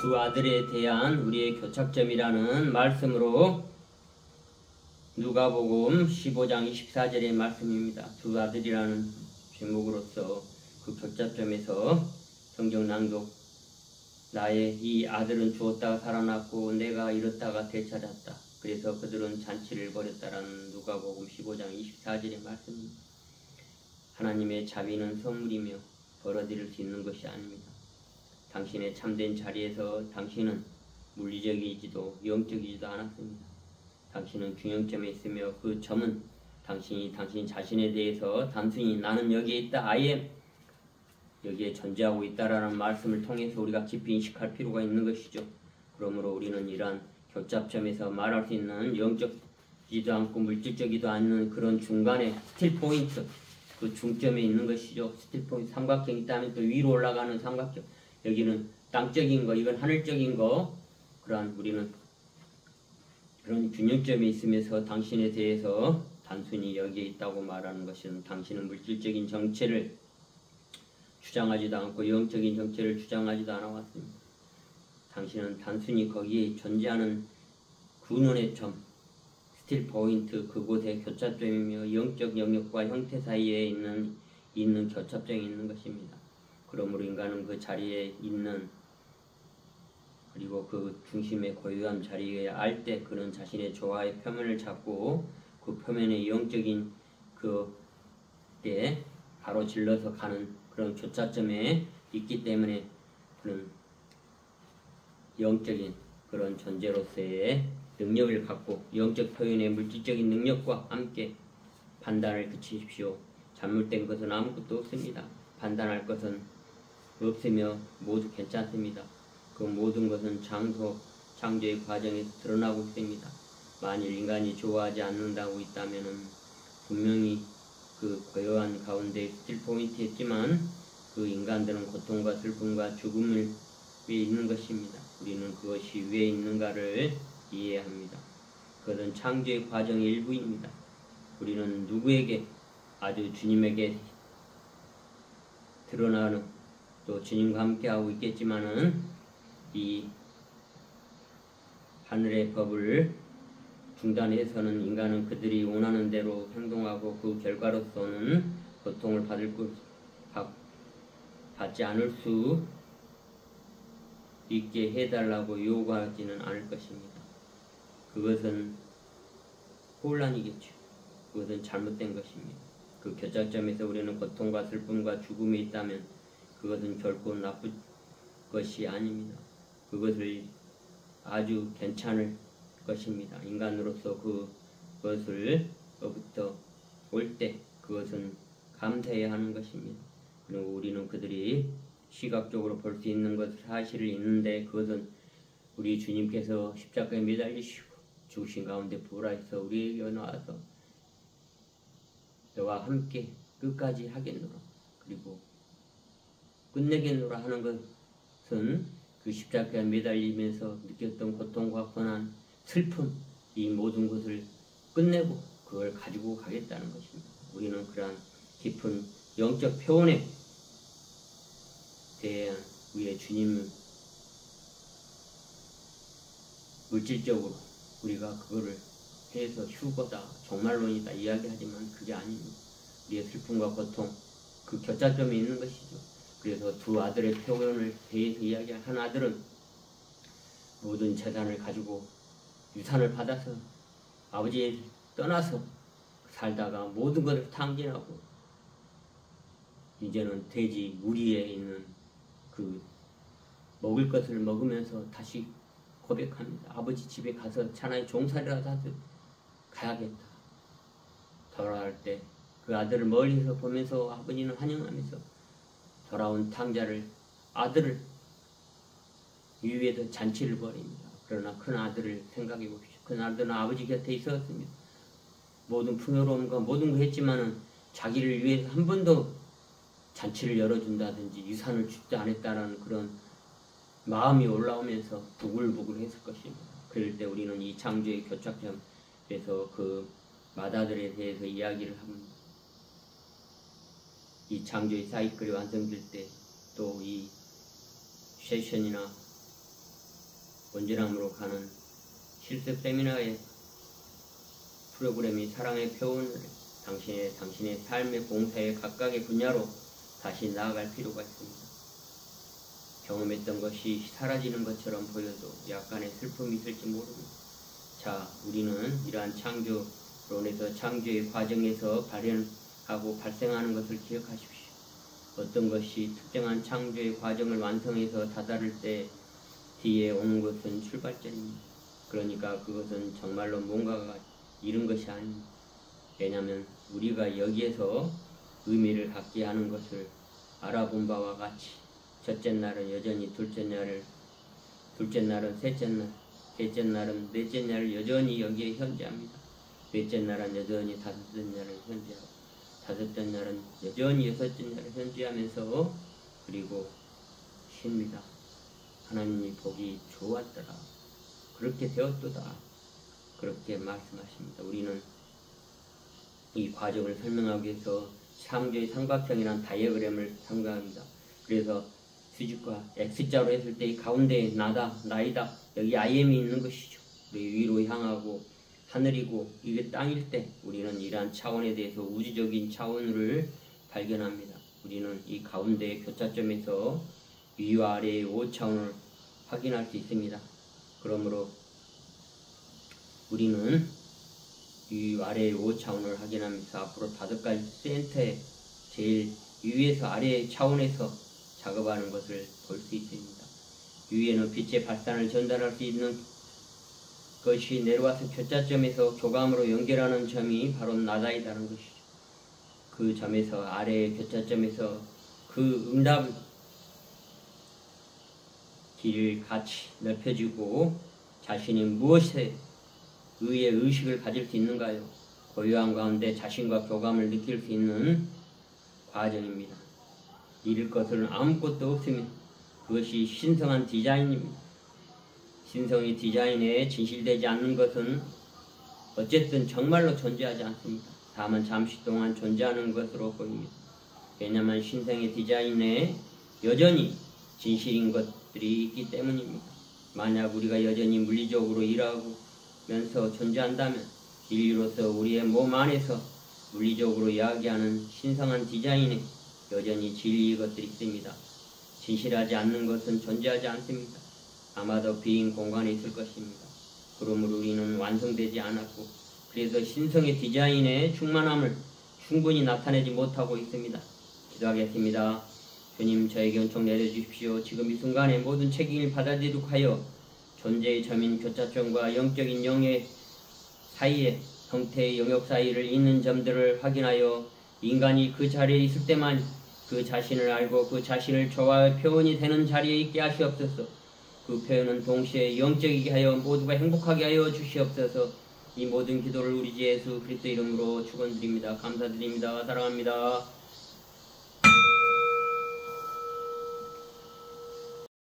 두 아들에 대한 우리의 교착점이라는 말씀으로 누가복음 15장 24절의 말씀입니다. 두 아들이라는 제목으로서 그 교착점에서 성경 낭독. 나의 이 아들은 죽었다가 살아났고 내가 잃었다가 되찾았다. 그래서 그들은 잔치를 벌였다라는 누가복음 15장 24절의 말씀입니다. 하나님의 자비는 선물이며 벌어들일 수 있는 것이 아닙니다. 당신의 참된 자리에서 당신은 물리적이지도 영적이지도 않았습니다. 당신은 균형점에 있으며 그 점은 당신 자신에 대해서 단순히 나는 여기에 있다, 아예 여기에 존재하고 있다라는 말씀을 통해서 우리가 깊이 인식할 필요가 있는 것이죠. 그러므로 우리는 이러한 교착점에서 말할 수 있는 영적이지도 않고 물질적이지도 않는 그런 중간에 스틸 포인트, 그 중점에 있는 것이죠. 스틸 포인트, 삼각형이 있다면 또 위로 올라가는 삼각형. 여기는 땅적인 거, 이건 하늘적인 거. 그러한 우리는 그런 균형점에 있으면서 당신에 대해서 단순히 여기에 있다고 말하는 것은 당신은 물질적인 정체를 주장하지도 않고 영적인 정체를 주장하지도 않아왔습니다. 당신은 단순히 거기에 존재하는 근원의 점, 스틸 포인트, 그곳의 교착점이며 영적 영역과 형태 사이에 있는 교착점이 있는 것입니다. 그러므로 인간은 그 자리에 있는, 그리고 그 중심의 고유한 자리에 알 때 그는 자신의 조화의 표면을 잡고 그 표면의 영적인 그에 가로질러서 가는 그런 교착점에 있기 때문에 그런 영적인 그런 존재로서의 능력을 갖고 영적 표현의 물질적인 능력과 함께 판단을 그치십시오. 잘못된 것은 아무것도 없습니다. 판단할 것은 없으며 모두 괜찮습니다. 그 모든 것은 창조의 과정에서 드러나고 있습니다. 만일 인간이 좋아하지 않는다고 있다면 분명히 그 고요한 가운데 스틸 포인트였지만 그 인간들은 고통과 슬픔과 죽음을 위에 있는 것입니다. 우리는 그것이 왜 있는가를 이해해야 합니다. 그것은 창조의 과정의 일부입니다. 우리는 누구에게, 아주 주님에게 드러나는, 또 주님과 함께하고 있겠지만은 이 하늘의 법을 중단해서는 인간은 그들이 원하는 대로 행동하고 그 결과로서는 고통을 받지 않을 수 있게 해달라고 요구하지는 않을 것입니다. 그것은 혼란이겠죠. 그것은 잘못된 것입니다. 그 교착점에서 우리는 고통과 슬픔과 죽음이 있다면 그것은 결코 나쁜 것이 아닙니다. 그것을 아주 괜찮을 것입니다. 인간으로서 그것을로부터 올 때 그것은 감사해야 하는 것입니다. 그리고 우리는 그들이 시각적으로 볼 수 있는 것 사실이 있는데 그것은 우리 주님께서 십자가에 매달리시고 죽으신 가운데 부활하셔서 우리에게 나와서 너와 함께 끝까지 하겠노라, 그리고 끝내겠노라 하는 것은 그 십자가에 매달리면서 느꼈던 고통과 고난, 슬픔, 이 모든 것을 끝내고 그걸 가지고 가겠다는 것입니다. 우리는 그러한 깊은 영적 표현에 대한 우리의 주님은 물질적으로 우리가 그거를 해서 휴거다, 종말론이다 이야기하지만 그게 아닙니다. 우리의 슬픔과 고통, 그 교차점에 있는 것이죠. 그래서 두 아들의 표현을 대해서 이야기한 한 아들은 모든 재산을 가지고 유산을 받아서 아버지를 떠나서 살다가 모든 것을 탕진하고 이제는 돼지 우리에 있는 그 먹을 것을 먹으면서 다시 고백합니다. 아버지 집에 가서 차라리 종살이라도 하서 가야겠다. 돌아갈 때 그 아들을 멀리서 보면서 아버지는 환영하면서 돌아온 탕자를, 아들을 위에서 잔치를 벌입니다. 그러나 큰 아들을 생각해 보십시오. 큰 아들은 아버지 곁에 있었습니다. 모든 풍요로움과 모든 거 했지만은 자기를 위해서 한 번도 잔치를 열어준다든지 유산을 주지 않았다는 그런 마음이 올라오면서 부글부글 했을 것입니다. 그럴 때 우리는 이 창조의 교착점에서 그 맏아들에 대해서 이야기를 합니다. 이 창조의 사이클이 완성될 때 또 이 세션이나 온전함으로 가는 실습 세미나의 프로그램이 사랑의 표현을 당신의 삶의 봉사의 각각의 분야로 다시 나아갈 필요가 있습니다. 경험했던 것이 사라지는 것처럼 보여도 약간의 슬픔이 있을지 모릅니다. 자, 우리는 이러한 창조론에서 창조의 과정에서 발현하고 발생하는 것을 기억하십시오. 어떤 것이 특정한 창조의 과정을 완성해서 다다를 때 뒤에 오는 것은 출발점입니다. 그러니까 그것은 정말로 뭔가가 이른 것이 아닙니다. 왜냐하면 우리가 여기에서 의미를 갖게 하는 것을 알아본 바와 같이 첫째 날은 여전히 둘째 날은 셋째 날, 셋째 날은 넷째 날을 여전히 여기에 현재합니다. 넷째 날은 여전히 다섯째 날을 현재하고 다섯째 날은 여전히 여섯째 날을 현재하면서 그리고 쉽니다. 하나님이 보기 좋았더라. 그렇게 되었도다. 그렇게 말씀하십니다. 우리는 이 과정을 설명하기 위해서 창조의 삼각형이라는 다이어그램을 상상합니다. 그래서 수직과 X자로 했을 때 이 가운데에 나다, 나이다, 여기 I am이 있는 것이죠. 우리 위로 향하고 하늘이고 이게 땅일 때 우리는 이러한 차원에 대해서 우주적인 차원을 발견합니다. 우리는 이 가운데의 교차점에서 위와 아래의 5차원을 확인할 수 있습니다. 그러므로 우리는 위 아래의 5차원을 확인하면서 앞으로 5가지 센터에 제일 위에서 아래의 차원에서 작업하는 것을 볼 수 있습니다. 위에는 빛의 발산을 전달할 수 있는 것이 내려와서 교차점에서 교감으로 연결하는 점이 바로 나다이다는 것이죠. 그 점에서 아래의 교차점에서 그 응답 길을 같이 넓혀주고 자신이 무엇에 의의 의식을 가질 수 있는가요? 고요함 가운데 자신과 교감을 느낄 수 있는 과정입니다. 잃을 것은 아무것도 없으며 그것이 신성한 디자인입니다. 신성의 디자인에 진실되지 않는 것은 어쨌든 정말로 존재하지 않습니다. 다만 잠시 동안 존재하는 것으로 보입니다. 왜냐하면 신성의 디자인에 여전히 진실인 것들이 있기 때문입니다. 만약 우리가 여전히 물리적으로 일하면서 존재한다면 인류로서 우리의 몸 안에서 물리적으로 이야기하는 신성한 디자인에 여전히 진리의 것들이 있습니다. 진실하지 않는 것은 존재하지 않습니다. 아마도 빈 공간에 있을 것입니다. 그러므로 우리는 완성되지 않았고 그래서 신성의 디자인의 충만함을 충분히 나타내지 못하고 있습니다. 기도하겠습니다. 주님, 저에게 은총 내려주십시오. 지금 이 순간에 모든 책임을 받아들이도록 하여 존재의 점인 교차점과 영적인 영의 사이에 형태의 영역 사이를 잇는 점들을 확인하여 인간이 그 자리에 있을 때만 그 자신을 알고 그 자신을 조화의 표현이 되는 자리에 있게 하시옵소서. 그 표현은 동시에 영적이게 하여 모두가 행복하게 하여 주시옵소서. 이 모든 기도를 우리 주 예수 그리스도 이름으로 축원드립니다. 감사드립니다. 사랑합니다.